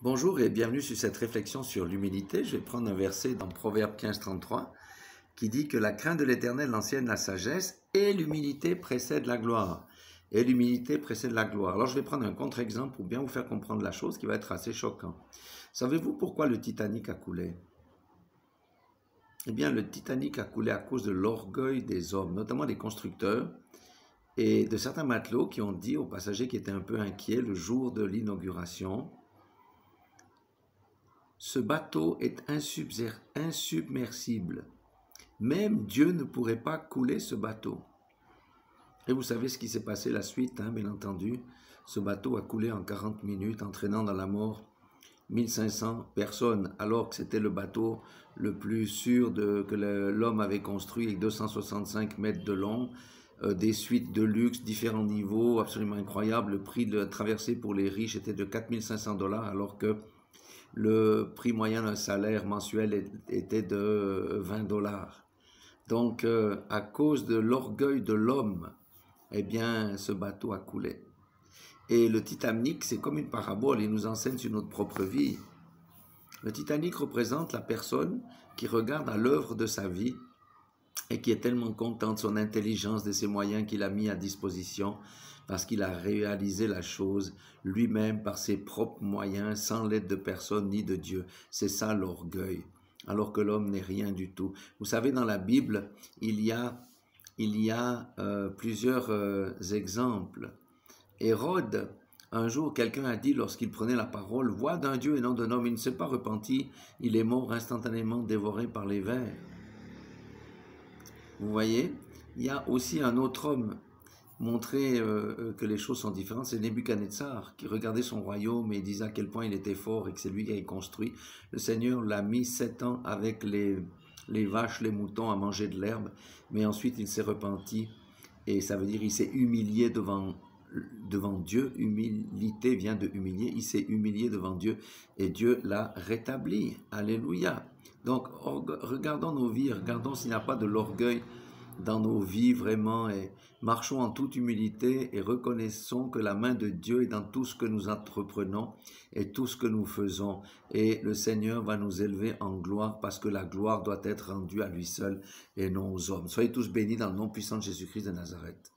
Bonjour et bienvenue sur cette réflexion sur l'humilité. Je vais prendre un verset dans Proverbe 15:33 qui dit que la crainte de l'Éternel enseigne la sagesse et l'humilité précède la gloire. Et l'humilité précède la gloire. Alors je vais prendre un contre-exemple pour bien vous faire comprendre la chose qui va être assez choquant. Savez-vous pourquoi le Titanic a coulé? Eh bien, le Titanic a coulé à cause de l'orgueil des hommes, notamment des constructeurs et de certains matelots qui ont dit aux passagers qui étaient un peu inquiets le jour de l'inauguration: ce bateau est insubmersible. Même Dieu ne pourrait pas couler ce bateau. Et vous savez ce qui s'est passé la suite, bien entendu. Ce bateau a coulé en 40 minutes, entraînant dans la mort 1500 personnes, alors que c'était le bateau le plus sûr que l'homme avait construit, avec 265 mètres de long, des suites de luxe, différents niveaux, absolument incroyables. Le prix de la traversée pour les riches était de 4500 $, alors que le prix moyen d'un salaire mensuel était de 20 $. Donc, à cause de l'orgueil de l'homme, eh bien, ce bateau a coulé. Et le Titanic, c'est comme une parabole, il nous enseigne sur notre propre vie. Le Titanic représente la personne qui regarde à l'œuvre de sa vie et qui est tellement content de son intelligence, de ses moyens qu'il a mis à disposition, parce qu'il a réalisé la chose lui-même par ses propres moyens, sans l'aide de personne ni de Dieu. C'est ça l'orgueil, alors que l'homme n'est rien du tout. Vous savez, dans la Bible, il y a plusieurs exemples. Hérode, un jour, quelqu'un a dit, lorsqu'il prenait la parole: « Voix d'un Dieu et non d'un homme, il ne s'est pas repenti, il est mort instantanément, dévoré par les vers. » Vous voyez, il y a aussi un autre homme montrer que les choses sont différentes, c'est Nebuchadnezzar qui regardait son royaume et disait à quel point il était fort et que c'est lui qui avait construit. Le Seigneur l'a mis 7 ans avec les vaches, les moutons à manger de l'herbe, mais ensuite il s'est repenti et ça veut dire il s'est humilié devant Dieu. Humilité vient de humilier, il s'est humilié devant Dieu et Dieu l'a rétabli. Alléluia. Donc regardons nos vies, regardons s'il n'y a pas de l'orgueil dans nos vies vraiment, et marchons en toute humilité et reconnaissons que la main de Dieu est dans tout ce que nous entreprenons et tout ce que nous faisons, et le Seigneur va nous élever en gloire parce que la gloire doit être rendue à lui seul et non aux hommes. Soyez tous bénis dans le nom puissant de Jésus-Christ de Nazareth.